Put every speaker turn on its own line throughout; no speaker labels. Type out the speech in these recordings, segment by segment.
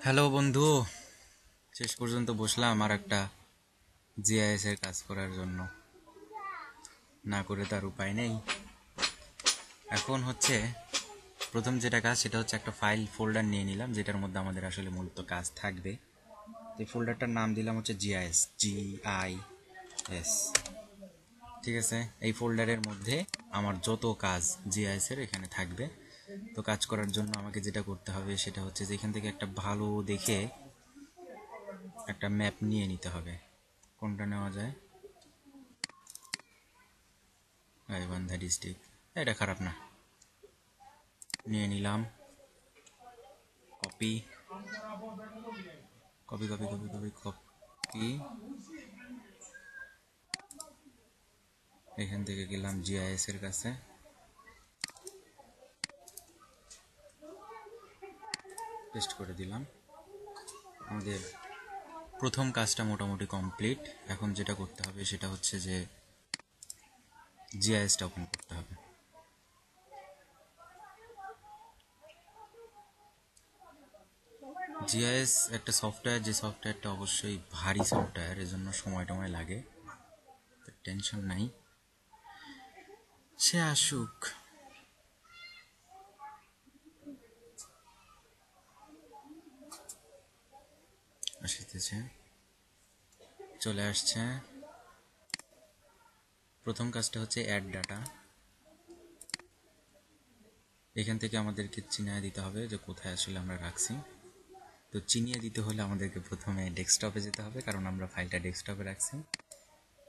Hello বন্ধু, শেষ পর্যন্ত বসলাম আর একটা জিআইএস এর কাজ করার জন্য। না করে তার উপায় নেই। এখন হচ্ছে প্রথম যেটা কাজ সেটা হচ্ছে একটা ফাইল ফোল্ডার নিয়ে নিলাম, যেটার মধ্যে আমাদের আসলে মূলত কাজ থাকবে। এই ফোল্ডারটার নাম দিলাম হচ্ছে জিআইএস, GIS। ঠিক আছে, এই ফোল্ডারের মধ্যে আমার যত কাজ জিআইএস এর এখানে থাকবে। তো কাজ করার জন্য আমাকে যেটা করতে হবে সেটা হচ্ছে যে এখান থেকে একটা ভালো দেখে একটা ম্যাপ নিয়ে নিতে হবে। কোনটা নেওয়া যায়? গাইবান্ধা ডিস্ট্রিক্ট, এটা খারাপ না। নিয়ে নিলাম। Copy copy copy copy copy copy. এখান থেকে গেলাম জিআইএস এর কাছে, পেস্ট করে দিলাম। আমাদের প্রথম কাজটা মোটামুটি কমপ্লিট। এখন যেটা করতে হবে সেটা হচ্ছে যে জিআইএসটা ওপেন করতে হবে। জিআইএস একটা সফটওয়্যার, যে সফটওয়্যারটা অবশ্যই ভারী সফটওয়্যার, এর জন্য সময় টময় লাগে। টেনশন নাই, সে আসুক। আসতেছে, চলে আসছে। প্রথম কাজটা হচ্ছে অ্যাড ডাটা। এখান থেকে আমাদেরকে চিনিয়ে দিতে হবে যে কোথায় আসলে আমরা রাখছি। তো চিনিয়ে দিতে হলে আমাদেরকে প্রথমে ডেস্কটপে যেতে হবে, কারণ আমরা ফাইলটা ডেস্কটপে রাখছি।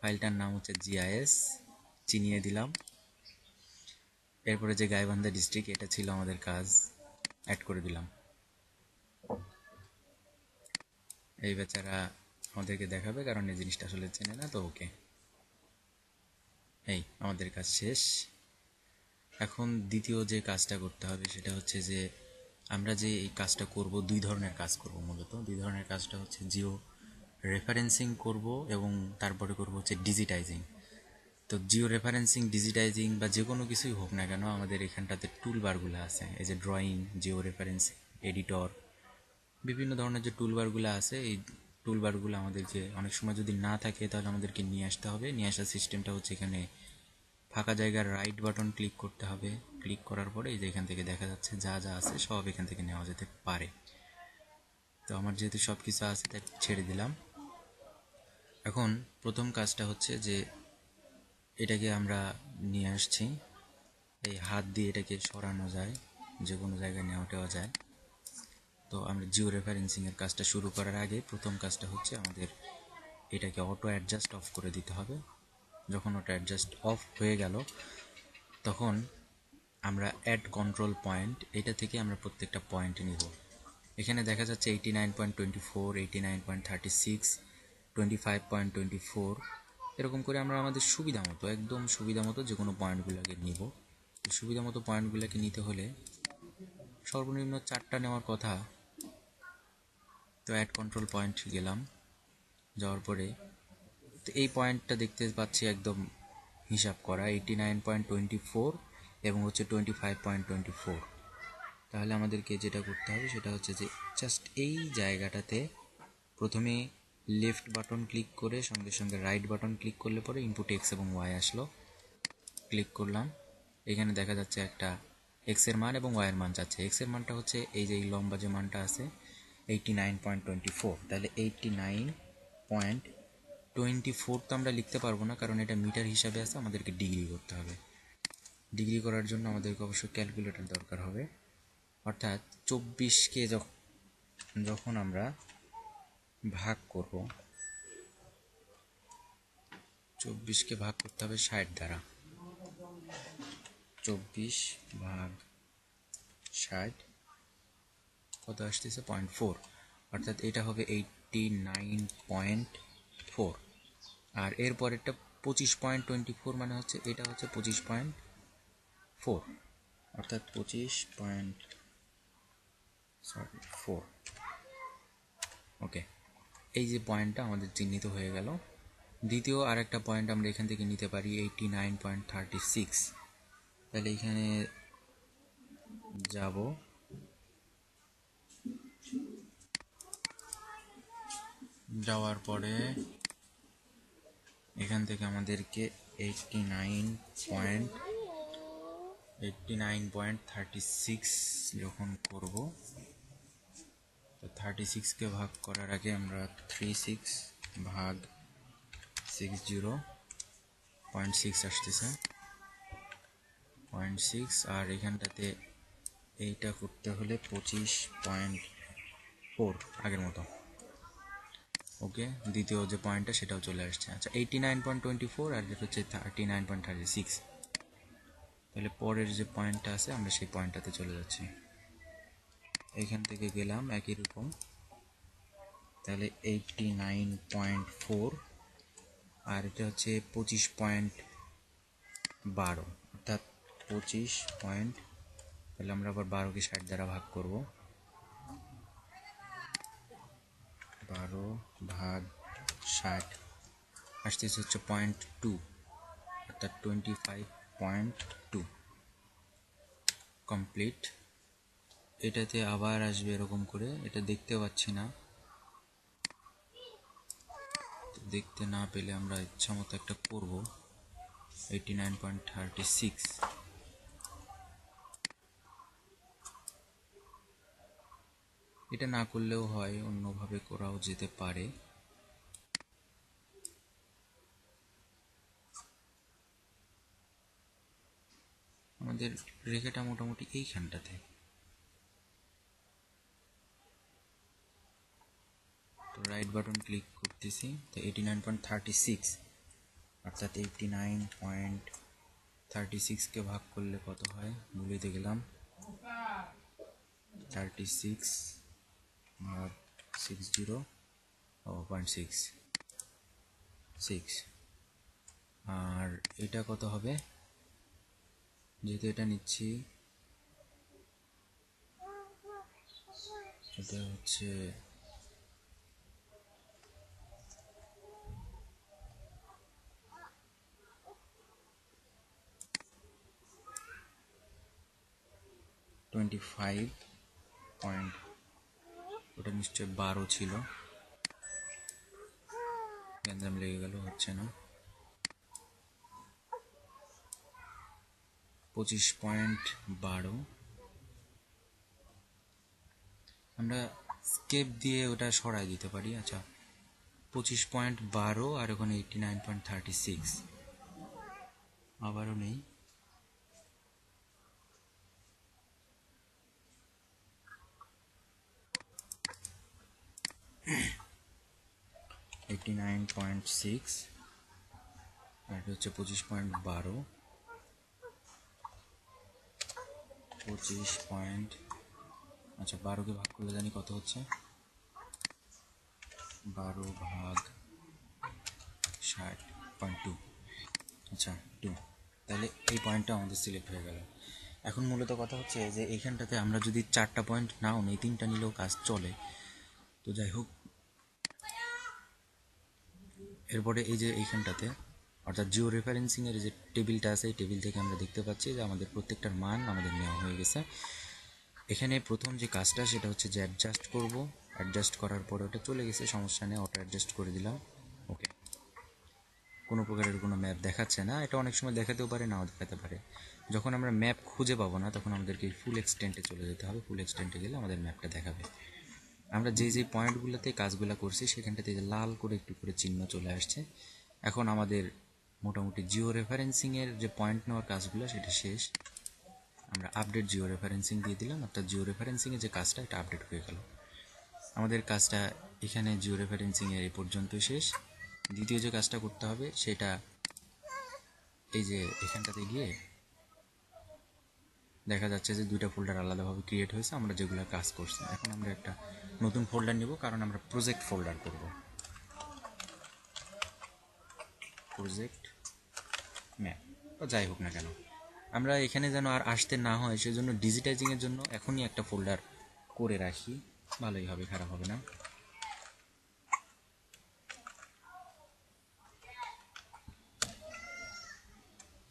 ফাইলটার নাম হচ্ছে GIS, চিনিয়ে দিলাম। এরপরে যে গাইবান্ধা ডিস্ট্রিক্ট, এটা ছিল আমাদের কাজ, অ্যাড করে দিলাম। এই বেচারা আমাদেরকে দেখাবে, কারণ এই জিনিসটা আসলে চেনে না। তো ওকে, এই আমাদের কাজ শেষ। এখন দ্বিতীয় যে কাজটা করতে হবে সেটা হচ্ছে যে আমরা যে এই কাজটা করব, দুই ধরনের কাজ করব। মূলত দুই ধরনের কাজটা হচ্ছে জিও রেফারেন্সিং করব এবং তারপরে করব হচ্ছে ডিজিটাইজিং। তো জিও রেফারেন্সিং, ডিজিটাইজিং বা যে কোনো কিছুই হোক না কেন, আমাদের এখানটাতে টুলবারগুলো আছে। এই যে ড্রয়িং, জিও রেফারেন্স এডিটর, বিভিন্ন ধরনের যে টুলবারগুলো আছে, এই টুলবারগুলো আমাদেরকে অনেক সময় যদি না থাকে তাহলে আমাদেরকে নিয়ে আসতে হবে। নিয়ে আসার সিস্টেমটা হচ্ছে এখানে ফাঁকা জায়গার রাইট বাটন ক্লিক করতে হবে। ক্লিক করার পরে এই যে এখান থেকে দেখা যাচ্ছে যা যা আছে সব এখান থেকে নেওয়া যেতে পারে। তো আমার যেহেতু সব কিছু আছে তাই ছেড়ে দিলাম। এখন প্রথম কাজটা হচ্ছে যে এটাকে আমরা নিয়ে আসছি, এই হাত দিয়ে এটাকে সরানো যায়, যে কোনো জায়গায় নেওয়া টেওয়া যায়। তো আমরা জিও রেফারেন্সিংয়ের কাজটা শুরু করার আগে প্রথম কাজটা হচ্ছে আমাদের এটাকে অটো অ্যাডজাস্ট অফ করে দিতে হবে। যখন অটো অ্যাডজাস্ট অফ হয়ে গেল তখন আমরা অ্যাড কন্ট্রোল পয়েন্ট, এটা থেকে আমরা প্রত্যেকটা পয়েন্ট নিব। এখানে দেখা যাচ্ছে 89.24, 89.36, 25.24, এরকম করে আমরা আমাদের সুবিধা মতো, একদম সুবিধা মতো যে কোনো পয়েন্টগুলোকে নিব। সুবিধা মতো পয়েন্টগুলোকে নিতে হলে সর্বনিম্ন 4টা নেওয়ার কথা। তো অ্যাড কন্ট্রোল পয়েন্ট গেলাম, যাওয়ার পরে তো এই পয়েন্টটা দেখতে পাচ্ছি একদম হিসাব করা 89.24 এবং হচ্ছে 25.24। তাহলে আমাদেরকে যেটা করতে হবে সেটা হচ্ছে যে জাস্ট এই জায়গাটাতে প্রথমে লেফট বাটন ক্লিক করে সঙ্গে সঙ্গে রাইট বাটন ক্লিক করলে পরে ইনপুট এক্স এবং ওয়াই আসলো। ক্লিক করলাম, এখানে দেখা যাচ্ছে একটা এক্স এর মান এবং ওয়াই এর মান চাচ্ছে। এক্স এর মানটা হচ্ছে এই যে লম্বা যে মানটা আছে 89.24। তাহলে 89.24 তো আমরা লিখতে পারবো না, কারণ এটা মিটার হিসাবে আছে, আমাদেরকে ডিগ্রি করতে হবে। ডিগ্রি করার জন্য আমাদেরকে অবশ্যই ক্যালকুলেটর দরকার হবে। অর্থাৎ 24কে যখন আমরা ভাগ করব, 24কে ভাগ করতে হবে 60 দ্বারা। 24/60 কত আসতেছে? 0.4। অর্থাৎ এটা হবে 89.4। আর এর পরেরটা 25.24, মানে হচ্ছে এটা হচ্ছে 25.4, অর্থাৎ 25.4। ওকে, এই যে পয়েন্টটা আমাদের চিহ্নিত হয়ে গেল। দ্বিতীয় আরেকটা পয়েন্ট আমরা এখান থেকে নিতে পারি 89.36। তাহলে এখানে যাব, যাওয়ার পরে এখান থেকে আমাদেরকে 89.36 যখন করব, তো 36কে ভাগ করার আগে আমরা 36 ভাগ 60.6 আসতেছে 0.6, আর এখানটাতে এইটা করতে হলে 25.4 আগের মতো। ওকে, দ্বিতীয় যে পয়েন্টটা সেটাও চলে আসছে। আচ্ছা, 89.24 আর যেটা হচ্ছে 39.36। তাহলে পরের যে পয়েন্টটা আছে আমরা সেই পয়েন্টটাতে চলে যাচ্ছি। এইখান থেকে গেলাম একই রকম, তাহলে 89.4 আর এটা হচ্ছে 25.12, অর্থাৎ 25 পয়েন্ট। তাহলে আমরা আবার 12কে 60 দ্বারা ভাগ করব। 12 ভাগ 60 আসতেছে হচ্ছে 0.2, অর্থাৎ 25.2 কমপ্লিট। এটাতে আবার আসবে এরকম করে, এটা দেখতে পাচ্ছি না, দেখতে না পেলে আমরা ইচ্ছা মতো একটা করব। 89.36, এটা না করলেও হয়, অন্যভাবে করাও যেতে পারে। আমাদের রেখাটা মোটামুটি এইখানটাতে, তো রাইট বাটন ক্লিক করতেছি, তো 89.36 অর্থাৎ 89.36কে ভাগ করলে কত হয় বলতে গেলাম, 36 ভাগ 60.6, আর এটা কত হবে, যেহেতু এটা নিচ্ছি, এটা হচ্ছে 25 পয়েন্ট, ওটা নিশ্চয় 12 ছিল, গ্যান্দাম লেগে গেল, হচ্ছে না। 25.12, আমরা স্কেপ দিয়ে ওটা সরাই দিতে পারি। আচ্ছা, 25.12 আর ওখানে 89.36, আবারও নেই, 89.6 আর এটা হচ্ছে 25.12, 25 পয়েন্ট, আচ্ছা 12কে ভাগ করলে জানি কত হচ্ছে, 12 ভাগ 60.2, আচ্ছা 2, তাহলে এই পয়েন্টটা আমাদের সিলেক্ট হয়ে গেল। এখন মূলত কথা হচ্ছে যে এইখানটাতে আমরা যদি 4টা পয়েন্ট নাও নেই, 3টা নিলেও কাজ চলে। তো যাই হোক, এরপরে এই যে এইখানটাতে অর্থাৎ জিও রেফারেন্সিংয়ের যে টেবিলটা আছে, এই টেবিল থেকে আমরা দেখতে পাচ্ছি যে আমাদের প্রত্যেকটার মান আমাদের নেওয়া হয়ে গেছে। এখানে প্রথম যে কাজটা সেটা হচ্ছে যে অ্যাডজাস্ট করব, অ্যাডজাস্ট করার পরে ওটা চলে গেছে, সমস্যা নেই, অটো অ্যাডজাস্ট করে দিলাম। ওকে, কোনো প্রকারের কোনো ম্যাপ দেখাচ্ছে না, এটা অনেক সময় দেখাতেও পারে, নাও দেখাতে পারে। যখন আমরা ম্যাপ খুঁজে পাবো না তখন আমাদেরকে ফুল এক্সটেন্টে চলে যেতে হবে, ফুল এক্সটেন্টে গেলে আমাদের ম্যাপটা দেখাবে। আমরা যে পয়েন্টগুলোতে কাজগুলো করছি সেখানটাতে লাল করে একটু করে চিহ্ন চলে আসছে। এখন আমাদের মোটামুটি জিও রেফারেন্সিংয়ের যে পয়েন্ট নেওয়ার কাজগুলো সেটা শেষ। আমরা আপডেট জিও রেফারেন্সিং দিয়ে দিলাম, অর্থাৎ জিও রেফারেন্সিংয়ের যে কাজটা এটা আপডেট হয়ে গেল। আমাদের কাজটা এখানে জিও রেফারেন্সিংয়ের এই পর্যন্ত শেষ। দ্বিতীয় যে কাজটা করতে হবে সেটা এই যে এখানটাতে গিয়ে দেখা যাচ্ছে যে 2টা ফোল্ডার আলাদাভাবে ক্রিয়েট হয়েছে আমরা যেগুলো কাজ করছি। এখন আমরা একটা নতুন ফোল্ডার নিব, কারণ আমরা প্রজেক্ট ফোল্ডার করব। প্রজেক্ট ম্যাপ বা যাই হোক না কেন, আমরা এখানে যেন আর আসতে না হয় সেজন্য ডিজিটাইজিংয়ের জন্য এখনই একটা ফোল্ডার করে রাখি, ভালোই হবে, খারাপ হবে না।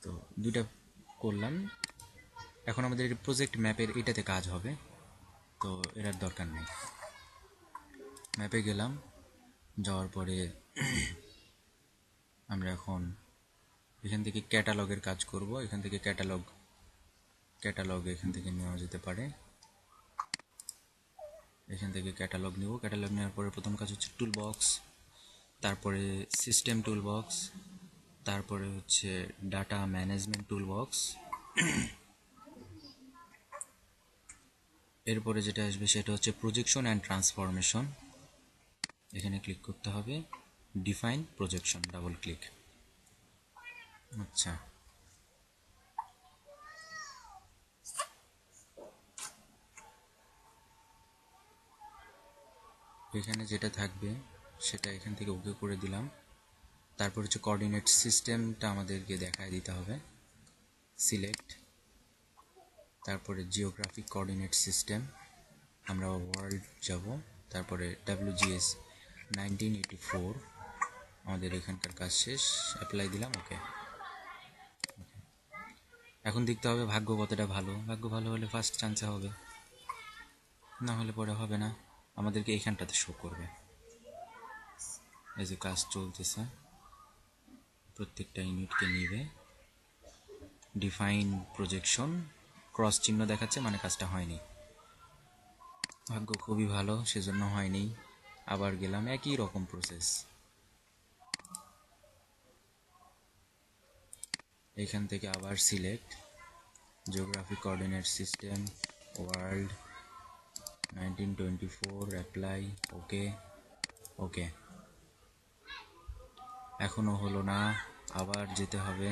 তো 2টা করলাম, এখন আমাদের প্রজেক্ট ম্যাপের এটাতে কাজ হবে, তো এটার দরকার নেই। ম্যাপে গেলাম, যাওয়ার পরে আমরা এখন এখান থেকে ক্যাটালগের কাজ করব। এখান থেকে ক্যাটালগ এখান থেকে নেওয়া যেতে পারে। এখান থেকে ক্যাটালগ নেব। ক্যাটালগ নেওয়ার পরে প্রথম কাজ হচ্ছে টুল বক্স, তারপরে সিস্টেম টুল বক্স, তারপরে হচ্ছে ডাটা ম্যানেজমেন্ট টুল বক্স। এরপরে যেটা আসবে সেটা হচ্ছে প্রজেকশন অ্যান্ড ট্রান্সফরমেশন। এখানে ক্লিক করতে হবে, ডিফাইন প্রজেকশন, ডাবল ক্লিক। আচ্ছা, এখানে যেটা থাকবে সেটা এখান থেকে ওকে করে দিলাম। তারপর হচ্ছে কোঅর্ডিনেট সিস্টেমটা আমাদেরকে দেখায় দিতে হবে, সিলেক্ট। তারপরে জিওগ্রাফিক কোঅর্ডিনেট সিস্টেম, আমরা ওয়ার্ল্ড যাব। তারপরে WGS 1984, আমাদের এখানকার কাজ শেষ, অ্যাপ্লাই দিলাম, ওকে। এখন দেখতে হবে ভাগ্য কতটা ভালো। ভাগ্য ভালো হলে ফার্স্ট চান্সে হবে, না হলে পরে হবে না। আমাদেরকে এখানটাতে শো করবে এই যে কাজ চলতেছে, প্রত্যেকটা ইউনিটকে নিবে। ডিফাইন প্রজেকশন, ক্রস চিহ্ন দেখাচ্ছে, মানে কাজটা হয়নি। ভাগ্য খুবই ভালো, সেজন্য হয়নি। আবার গেলাম, একই রকম প্রসেস। এখান থেকে আবার select, geographic coordinate system, world 1924, apply, okay. Okay, এখনো হলো না, আবার যেতে হবে।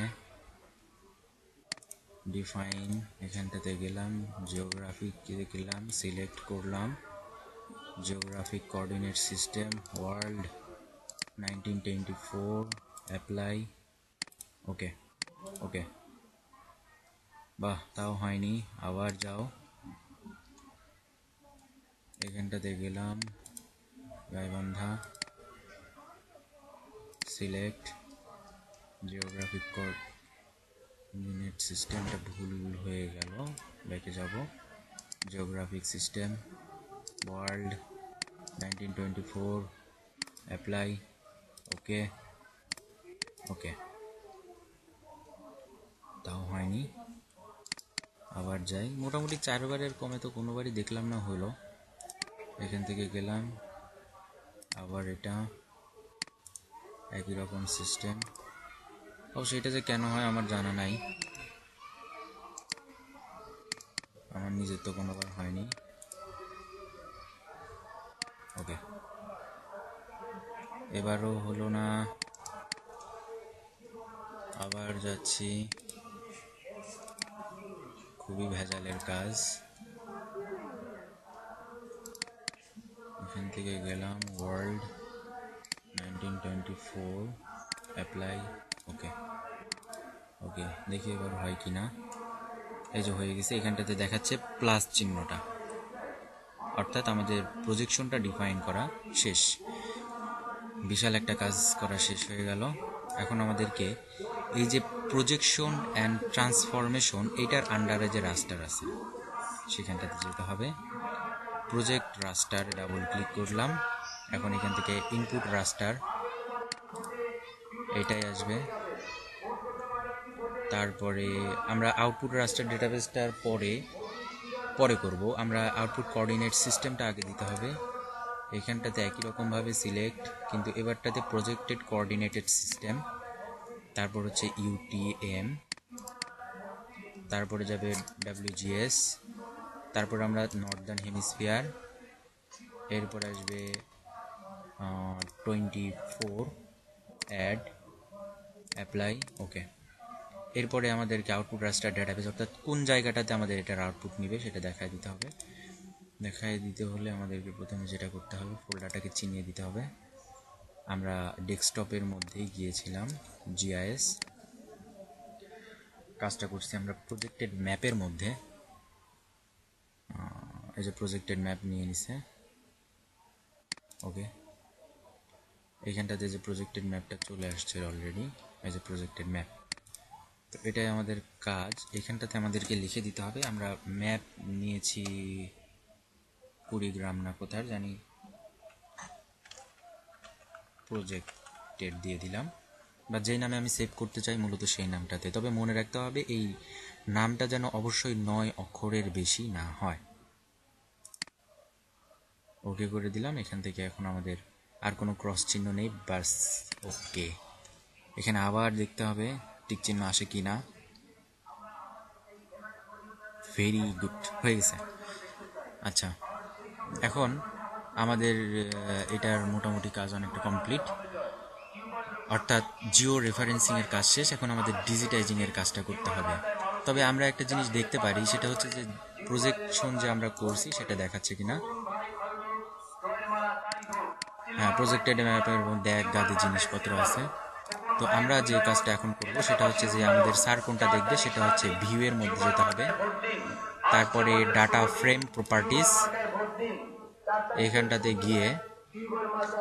ডিফাইন, এখানটাতে গেলাম, জিওগ্রাফিক গেলাম, সিলেক্ট করলাম, geographic coordinate system, world 1924, apply, okay. Okay, বাহ, তাও হয়নি। আবার যাও, এখানটাতে গেলাম, গাইবান্ধা, সিলেক্ট, জিওগ্রাফিক কোঅর্ডিনেট সিস্টেমটা ভুল হয়ে গেল, ব্যাকে যাব, geographic system, world 1924, apply, okay. ওকে, তাও হয়নি। আবার যাই, মোটামুটি 4বারের কমে তো কোনোবারই দেখলাম না হলো। এখান থেকে গেলাম, আবার এটা একই রকম সিস্টেম। অবশ্য এটা যে কেন হয় আমার জানা নাই, আমার নিজের তো কোনোবার হয়নি। ওকে, এবারও হলো না, আবার যাচ্ছি, খুবই ভেজালের কাজ। এখান থেকে গেলাম, ওয়ার্ল্ড 1924, অ্যাপ্লাই, ওকে। ওকে, দেখি এবার হয় কি না। এই যে হয়ে গেছে, এখানটাতে দেখাচ্ছে প্লাস চিহ্নটা, অর্থাৎ আমাদের প্রজেকশনটা ডিফাইন করা শেষ। বিশাল একটা কাজ করা শেষ হয়ে গেল। এখন আমাদেরকে এই যে প্রজেকশন অ্যান্ড ট্রান্সফরমেশন, এইটার আন্ডারে যে রাস্টার আছে সেখানটাতে যেতে হবে। প্রজেক্ট রাস্টার, ডাবল ক্লিক করলাম। এখন এখান থেকে ইনপুট রাস্টার, এটাই আসবে। তারপরে আমরা আউটপুট রাস্টার ডেটাবেসটার পরে করব। আমরা আউটপুট কোঅর্ডিনেট সিস্টেমটা আগে দিতে হবে। এখানটাতে একই রকমভাবে সিলেক্ট, কিন্তু এবারটাতে প্রজেক্টেড কোঅর্ডিনেটেড সিস্টেম, তারপর হচ্ছে UTM, তারপরে যাবে WGS, তারপর আমরা নর্দার্ন হেমিস্ফিয়ার, এরপর আসবে 24, অ্যাড, অ্যাপ্লাই, ওকে। এরপরে আমাদেরকে আউটপুট রাস্টার ডেটাবেস, অর্থাৎ কোন জায়গাটাতে আমাদের এটার আউটপুট নিবে সেটা দেখায় দিতে হবে। দেখায় দিতে হলে আমাদেরকে প্রথমে যেটা করতে হবে, ফোল্ডারটাকে চিনিয়ে দিতে হবে। আমরা ডেস্কটপের মধ্যেই গিয়েছিলাম, GIS, কাজটা করছি আমরা প্রজেক্টেড ম্যাপের মধ্যে। এই যে প্রজেক্টেড ম্যাপ নিয়ে নিছে, ওকে। এইখানটাতে যে প্রজেক্টেড ম্যাপটা চলে আসছে অলরেডি, এই যে প্রজেক্টেড ম্যাপ, তো এটাই আমাদের কাজ। এখানটাতে আমাদেরকে লিখে দিতে হবে আমরা ম্যাপ নিয়েছি কুড়িগ্রাম না কোথায় জানি, প্রজেক্টেড দিয়ে দিলাম, বা যেই নামে আমি সেভ করতে চাই মূলত সেই নামটাতে। তবে মনে রাখতে হবে এই নামটা যেন অবশ্যই 9 অক্ষরের বেশি না হয়। ওকে করে দিলাম। এখান থেকে এখন আমাদের আর কোনো ক্রস চিহ্ন নেই, বাস ওকে। এখানে আবার দেখতে হবে টিক চিহ্ন আসে কি না। ভেরি গুড, হয়ে গেছে। আচ্ছা, এখন আমাদের এটার মোটামুটি কাজ অনেকটা কমপ্লিট, অর্থাৎ জিও রেফারেন্সিংয়ের কাজ শেষ। এখন আমাদের ডিজিটাইজিংয়ের কাজটা করতে হবে। তবে আমরা একটা জিনিস দেখতে পারি, সেটা হচ্ছে যে প্রজেকশন যে আমরা করছি সেটা দেখাচ্ছে কিনা। হ্যাঁ, প্রজেক্টেড ম্যাপের মধ্যে এক গাদে জিনিসপত্র আছে। তো আমরা যে কাজটা এখন করব সেটা হচ্ছে যে আমাদের স্যার কোনটা দেখবে, সেটা হচ্ছে ভিউ এর মধ্যে যেতে হবে, তারপরে ডাটা ফ্রেম প্রপার্টিস, এইখানটাতে গিয়ে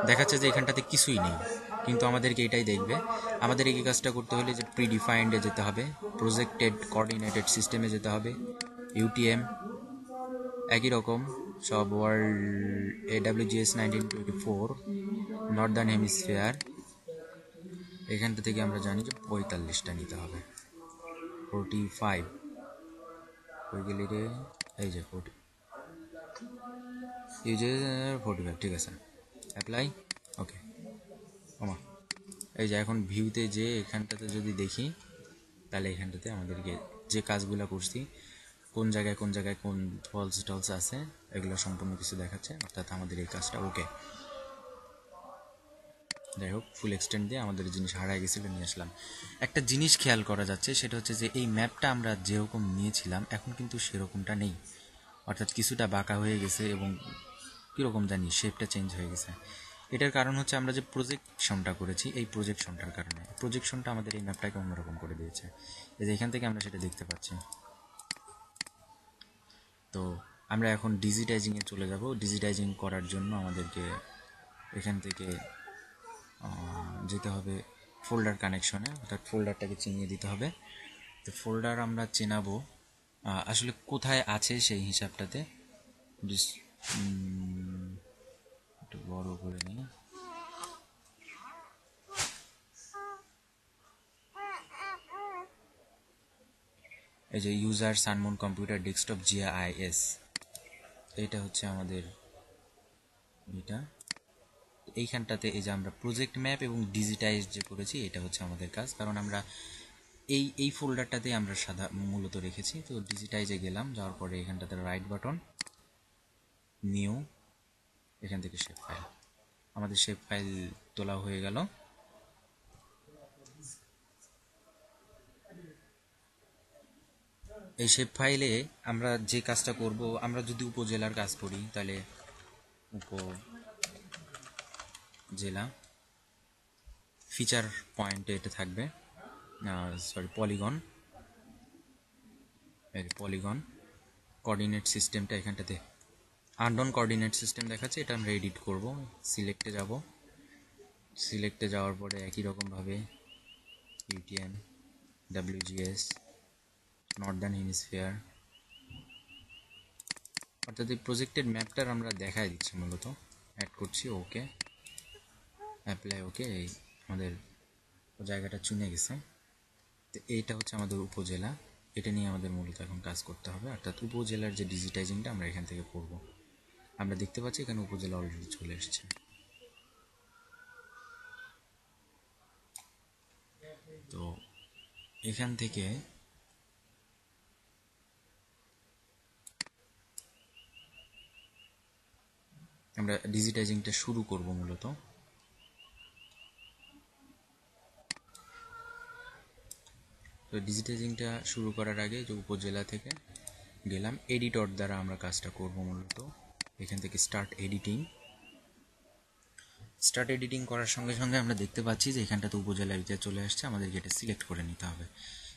দেখাচ্ছে যে এখানটাতে কিছুই নেই, কিন্তু আমাদেরকে এটাই দেখবে। আমাদের এই কাজটা করতে হলে যে প্রিডিফাইন্ডে যেতে হবে, প্রজেক্টেড কোঅর্ডিনেটেড সিস্টেমে যেতে হবে, ইউটিএম একই রকম সব, ওয়ার্ল্ড AWGS 1924 নর্দার্ন হেমিস্ফিয়ার, এখানটা থেকে আমরা জানি যে 45টা নিতে হবে। 45 হয়ে গেলে রে, এই যে 40 ইউজার 45, ঠিক আছে, অ্যাপ্লাই, ওকে। ওমা, এই যে এখন ভিউতে যে এখানটাতে যদি দেখি, তাহলে এখানটাতে আমাদেরকে যে কাজগুলো করছি, কোন জায়গায় কোন ফলস টলস আছে, এগুলো সম্পূর্ণ কিছু দেখাচ্ছে, অর্থাৎ আমাদের এই কাজটা ওকে। যাই হোক, ফুল এক্সটেন্ড দিয়ে আমাদের জিনিস হারায় গেছিল, নিয়ে আসলাম। একটা জিনিস খেয়াল করা যাচ্ছে, সেটা হচ্ছে যে এই ম্যাপটা আমরা যেরকম নিয়েছিলাম এখন কিন্তু সেরকমটা নেই, অর্থাৎ কিছুটা বাঁকা হয়ে গেছে এবং কীরকম জানি শেপটা চেঞ্জ হয়ে গেছে। এটার কারণ হচ্ছে আমরা যে প্রজেকশনটা করেছি, এই প্রজেকশনটার কারণে। প্রজেকশনটা আমাদের এই ম্যাপটাকে অন্যরকম করে দিয়েছে, এই যে এখান থেকে আমরা সেটা দেখতে পাচ্ছি। তো আমরা এখন ডিজিটাইজিংয়ে চলে যাব। ডিজিটাইজিং করার জন্য আমাদেরকে এখান থেকে যেতে হবে ফোল্ডার কানেকশনে, অর্থাৎ ফোল্ডারটাকে চিনিয়ে দিতে হবে। তো ফোল্ডার আমরা চেনাবো আসলে কোথায় আছে সেই হিসাবটাতে। একটু বড় করে নিই। এই যে user Sunmoon computer desktop GIS, এইটা হচ্ছে আমাদের এটা। এইখানটাতে এই যে আমরা প্রজেক্ট ম্যাপ এবং ডিজিটাইজ যে করেছি, এটা হচ্ছে আমাদের কাজ, কারণ আমরা এই ফোল্ডারটাতে আমরা মূলত রেখেছি। তো ডিজিটাইজে গেলাম, যাওয়ার পরে এখানটাতে রাইট বাটন, নিউ, এখান থেকে শেপ ফাইল, আমাদের শেপ ফাইল তোলা হয়ে গেল। এই শেপ ফাইলে আমরা যে কাজটা করব, আমরা যদি উপজেলার কাজ করি তাহলে উপজেলা ফিচার পয়েন্টে এটা থাকবে, সরি পলিগন, পলিগন কোঅর্ডিনেট সিস্টেমটা এখানটাতে আননোন কোঅর্ডিনেট সিস্টেম দেখাচ্ছে, এটা আমরা এডিট করব। সিলেক্টে যাব, সিলেক্টে যাওয়ার পরে একই রকমভাবে UTM WGS নর্দার্ন হেমিস্ফিয়ার, অর্থাৎ এই প্রজেক্টেড ম্যাপটার আমরা দেখাই দিচ্ছি, মূলত অ্যাড করছি, ওকে, অ্যাপ্লাই, ওকে। এই আমাদের জায়গাটা চুনে গেছে। তো এইটা হচ্ছে আমাদের উপজেলা, এটা নিয়ে আমাদের মূলত এখন কাজ করতে হবে, অর্থাৎ উপজেলার যে ডিজিটাইজিংটা আমরা এখান থেকে করব। আমরা দেখতে পাচ্ছি এখানে উপজেলা অলরেডি চলে এসেছে। তো এখান থেকে আমরা ডিজিটাইজিংটা শুরু করব মূলত। তো ডিজিটাইজিংটা শুরু করার আগে যে উপজেলা থেকে গেলাম, এডিটর দ্বারা আমরা কাজটা করব মূলত। এখান থেকে স্টার্ট এডিটিং করার সঙ্গে সঙ্গে আমরা দেখতে পাচ্ছি যে এখানটাতে উপজেলা এরিয়া চলে আসছে, আমাদেরকে এটা সিলেক্ট করে নিতে হবে।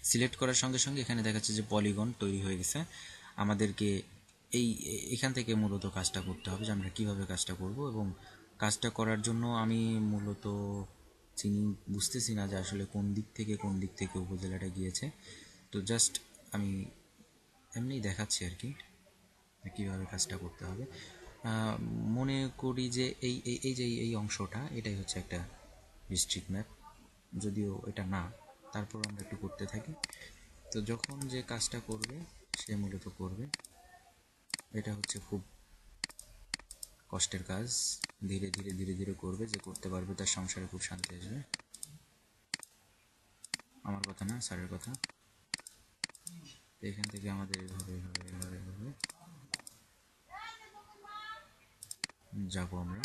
সিলেক্ট করার সঙ্গে সঙ্গে এখানে দেখাচ্ছে যে পলিগন তৈরি হয়ে গেছে। আমাদেরকে এখান থেকে মূলত কাজটা করতে হবে, যে আমরা কীভাবে কাজটা করব, এবং কাজটা করার জন্য আমি মূলত বুঝতেছি না যে আসলে কোন দিক থেকে উপজেলাটা গিয়েছে। তো জাস্ট আমি এমনিই দেখাচ্ছি আর কি কীভাবে কাজটা করতে হবে। মনে করি যে এই যে এই অংশটা, এটাই হচ্ছে একটা ডিস্ট্রিক্ট ম্যাপ, যদিও এটা না, তারপর আমরা একটু করতে থাকি। তো যখন যে কাজটা করবে সে মূলত করবে, এটা হচ্ছে খুব কষ্টের কাজ, ধীরে ধীরে ধীরে ধীরে করবে, যে করতে পারবে তার সংসারে খুব শান্তি আসবে। আমার কথা না, স্যারের কথা। এখান থেকে আমাদের এভাবে এভাবে এভাবে এভাবে যাবো আমরা।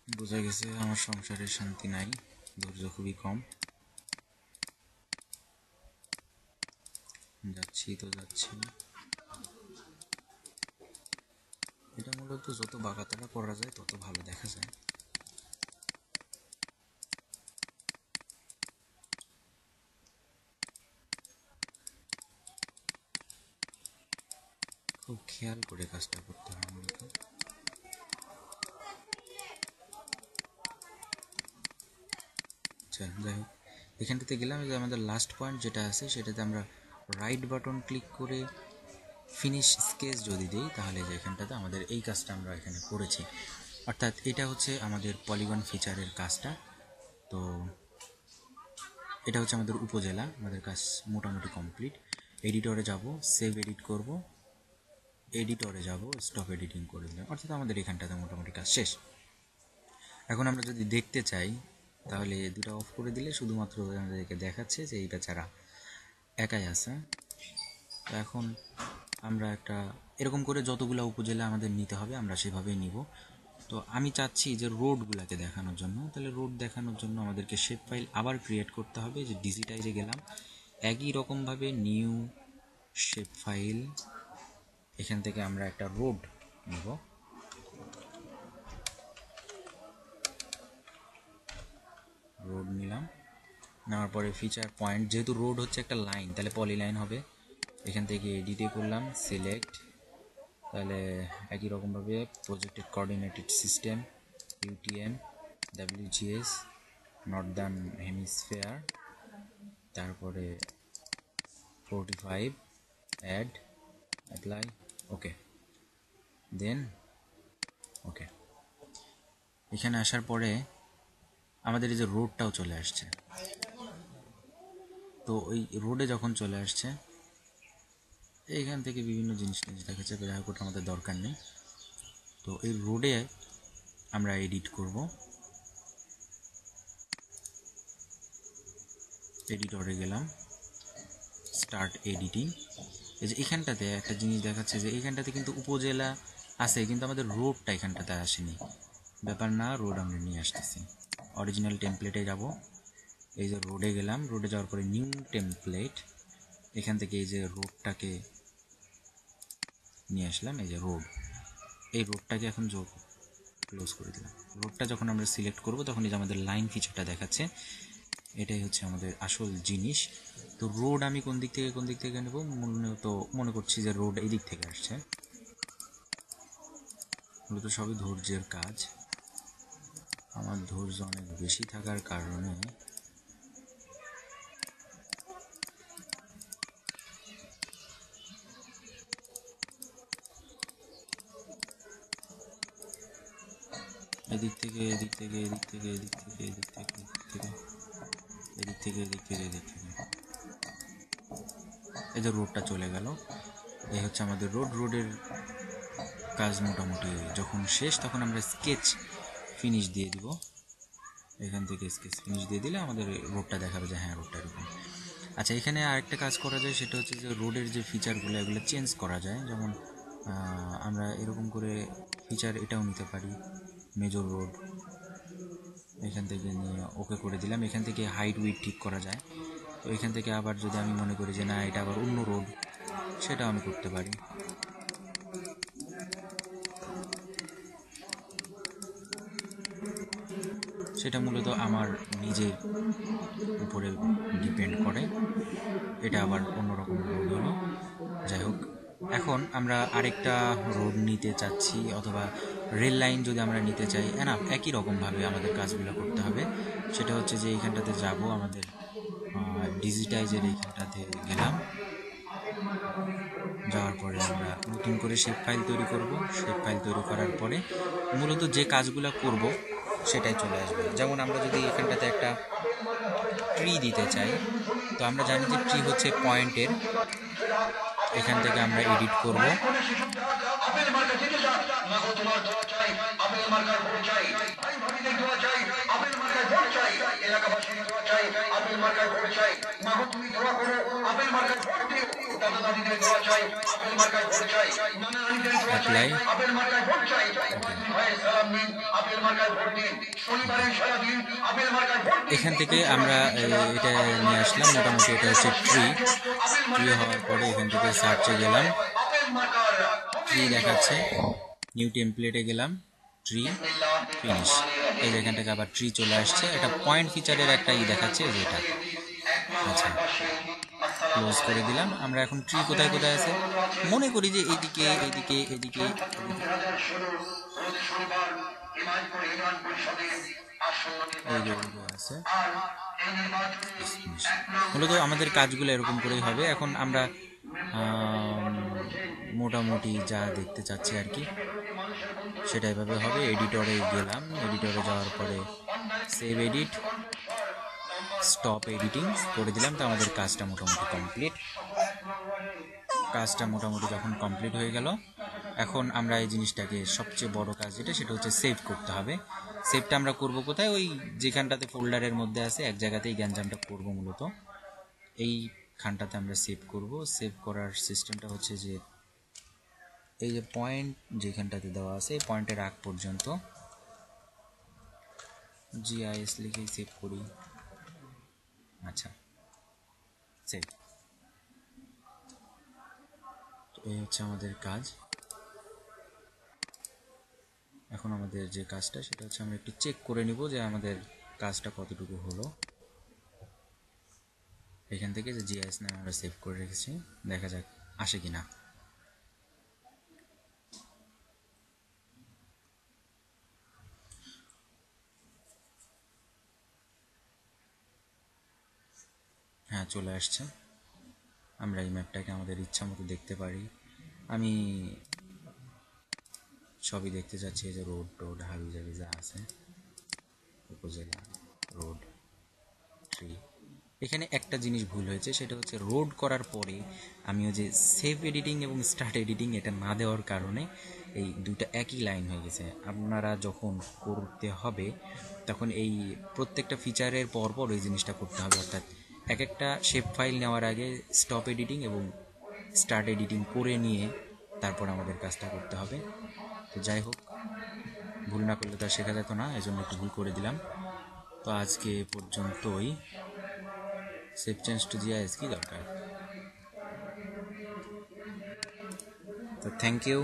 বোঝা গেছে আমার সংসারে শান্তি নাই, ধৈর্য খুবই কম। যাচ্ছি তো যাচ্ছি। এটা মূলত যত বাঁকাতারা করা যায় তত ভালো দেখা যায়। খুব খেয়াল করে কাজটা করতে হয় মূলত। আচ্ছা, যাই হোক, এখানটাতে গেলাম, যে আমাদের লাস্ট পয়েন্ট যেটা আছে সেটাতে আমরা রাইট বাটন ক্লিক করে ফিনিশ স্কেচ যদি দিই, তাহলে যে এখানটাতে আমাদের এই কাজটা আমরা এখানে করেছি। অর্থাৎ এটা হচ্ছে আমাদের পলিগন ফিচারের কাজটা। তো এটা হচ্ছে আমাদের উপজেলা, আমাদের কাজ মোটামুটি কমপ্লিট। এডিটরে যাব, সেভ এডিট করব, এডিটরে যাব, স্টপ এডিটিং করে দিলাম, অর্থাৎ আমাদের এখানটাতে মোটামুটি কাজ শেষ। এখন আমরা যদি দেখতে চাই তাহলে দুটো অফ করে দিলে শুধুমাত্র আমাদেরকে দেখাচ্ছে যে এই বেচারা একাই আছে। তো এখন আমরা একটা এরকম করে যতগুলো উপজেলা আমাদের নিতে হবে আমরা সেভাবেই নিব। তো আমি চাচ্ছি যে রোডগুলোকে দেখানোর জন্য, তাহলে রোড দেখানোর জন্য আমাদেরকে শেপ ফাইল আবার ক্রিয়েট করতে হবে। যে ডিজিটাইজে গেলাম, একই রকমভাবে নিউ শেপ ফাইল, এখান থেকে আমরা একটা রোড নেব। রোড নিলাম, নেওয়ার পরে ফিচার পয়েন্ট, যেহেতু রোড হচ্ছে একটা লাইন তাহলে পলি লাইন হবে। এখান থেকে এডিটে করলাম, সিলেক্ট, তাহলে একই রকমভাবে projected coordinated system, UTM, WGS, northern hemisphere, তারপরে 45, অ্যাড, অ্যাপ্লাই, ওকে, দেন ওকে। এখানে আসার পরে আমাদের এই যে রোডটাও চলে আসছে। তো ওই রোডে যখন চলে আসছে, এইখান থেকে বিভিন্ন জিনিস দেখাচ্ছে, যাই হোক ওটা আমাদের দরকার নেই। তো এই রোডে আমরা এডিট করব, এডিটরে গেলাম, স্টার্ট এডিটিং। এই যে এখানটাতে একটা জিনিস দেখাচ্ছে যে এইখানটাতে কিন্তু উপজেলা আছে, কিন্তু আমাদের রোডটা এখানটাতে আসেনি। ব্যাপার না, রোড আমরা নিয়ে আসতেছি। অরিজিনাল টেমপ্লেটে যাব, এই যে রোডে গেলাম, রোডে যাওয়ার পরে নিউ টেমপ্লেট, এখান থেকে এই যে রোডটাকে নিয়ে আসলাম, এই যে রোড, এই রোডটাকে এখন যোগ ক্লোজ করে দিলাম। রোডটা যখন আমরা সিলেক্ট করব তখন এই যে আমাদের লাইন ফিচারটা দেখাচ্ছে, এটাই হচ্ছে আমাদের আসল জিনিস। তো রোড আমি কোন দিক থেকে নেব, মনে করছি যে রোড এই দিক থেকে আসছে। মূলত সবই ধৈর্যের কাজ, আমার ধৈর্য অনেক বেশি থাকার কারণে এদিক থেকে এদিক থেকে এদিক থেকে এদিক থেকে এদিক থেকে এদিক থেকে এদিক থেকে এদিক থেকে এই যে রোডটা চলে গেল, এই হচ্ছে আমাদের রোডের কাজ মোটামুটি যখন শেষ তখন আমরা স্কেচ ফিনিশ দিয়ে দিব। এখান থেকে স্কেচ ফিনিশ দিয়ে দিলে আমাদের রোডটা দেখাবে যে হ্যাঁ রোডটা এরকম। আচ্ছা, এখানে আরেকটা কাজ করা যায়, সেটা হচ্ছে যে রোডের যে ফিচারগুলো এগুলো চেঞ্জ করা যায়। যেমন আমরা এরকম করে ফিচার এটাও নিতে পারি, মেজর রোড, এখান থেকে নিয়ে ওকে করে দিলাম। এখান থেকে হাইট উইড ঠিক করা যায়। তো এখান থেকে আবার যদি আমি মনে করি যে না এটা আবার অন্য রোড, সেটাও আমি করতে পারি। সেটা মূলত আমার নিজের উপরে ডিপেন্ড করে। এটা আবার অন্যরকম রোড হলো। যাই হোক, এখন আমরা আরেকটা রোড নিতে চাচ্ছি অথবা রেল লাইন যদি আমরা নিতে চাই, না একই রকমভাবে আমাদের কাজগুলো করতে হবে। সেটা হচ্ছে যে এইখানটাতে যাব, আমাদের ডিজিটাইজের এইখানটাতে গেলাম, যাওয়ার পরে আমরা নতুন করে শেপ ফাইল তৈরি করব। শেপ ফাইল তৈরি করার পরে মূলত যে কাজগুলো করব সেটাই চলে আসবে। যেমন আমরা যদি এখানটাতে একটা ট্রি দিতে চাই, তো আমরা জানি যে ট্রি হচ্ছে পয়েন্টের, এখান থেকে আমরা এডিট করব। অ্যাপ্লাই, এখান থেকে আমরা এটা নিয়ে আসলাম। মোটামুটি এটা হচ্ছে ট্রি। ট্রি হওয়ার পরে এখান থেকে সার্চে গেলাম, ট্রি দেখাচ্ছে, নিউ টেমপ্লেটে গেলাম, ট্রি, ফিনিশ। এই যে এখান থেকে আবার ট্রি চলে আসছে। এটা পয়েন্ট ফিচারের একটা দেখাচ্ছে, যে এটা। আচ্ছা, ক্লোজ করে দিলাম। আমরা এখন ট্রি কোথায় কোথায় আছে মনে করি যে এদিকে এদিকে এদিকে আছে। মূলত আমাদের কাজগুলো এরকম করেই হবে। এখন আমরা মোটামুটি যা দেখতে চাচ্ছি আর কি সেটা এভাবে হবে। এডিটরে গেলাম, এডিটরে যাওয়ার পরে সেভ এডিট, স্টপ এডিটিং করে দিলাম। তো আমাদের কাজটা মোটামুটি কমপ্লিট। কাজটা মোটামুটি যখন কমপ্লিট হয়ে গেল, এখন আমরা এই জিনিসটাকে সবচেয়ে বড় কাজ যেটা, সেটা হচ্ছে সেভ করতে হবে। সেভটা আমরা করব কোথায়? ওই যেখানটাতে ফোল্ডারের মধ্যে আছে এক জায়গাতেই গ্যাঞ্জামটা করব। মূলত এই খানটাতে আমরা সেভ করব। সেভ করার সিস্টেমটা হচ্ছে যে এই যে পয়েন্ট যেখানটাতে দেওয়া আছে, এই পয়েন্টের আগ পর্যন্ত জিআইএস লিখেই সেভ করি। আচ্ছা, সেভ। তো এই হচ্ছে আমাদের কাজ। এখন আমাদের যে কাজটা সেটা হচ্ছে আমরা একটু চেক করে নিব যে আমাদের কাজটা কতটুকু হলো। এখান থেকে যে জিআইএস নামে আমরা সেভ করে রেখেছি, দেখা যাক আসে কিনা। হ্যাঁ, চলে আসছে। আমরা এই ম্যাপটাকে আমাদের ইচ্ছা মতো দেখতে পারি। আমি সবই দেখতে চাচ্ছি, এই যে রোড টোড হাবি জাবি যা আছে, উপজেলা রোড, ট্রি। এখানে একটা জিনিস ভুল হয়েছে, সেটা হচ্ছে রোড করার পরে আমিও যে সেভ এডিটিং এবং স্টার্ট এডিটিং এটা না দেওয়ার কারণে এই দুটো একই লাইন হয়ে গেছে। আপনারা যখন করতে হবে তখন এই প্রত্যেকটা ফিচারের পরপর ওই জিনিসটা করতে হবে। অর্থাৎ এক একটা শেপ ফাইল নেওয়ার আগে স্টপ এডিটিং এবং স্টার্ট এডিটিং করে নিয়ে তারপর আমাদের কাজটা করতে হবে। তো যাই হোক, ভুল না করলে তো আর শেখা যেত না, এজন্য একটু ভুল করে দিলাম। তো আজকে পর্যন্তই। সেভ চেঞ্জ টু জিআইএস কি দরকার? তো থ্যাংক ইউ।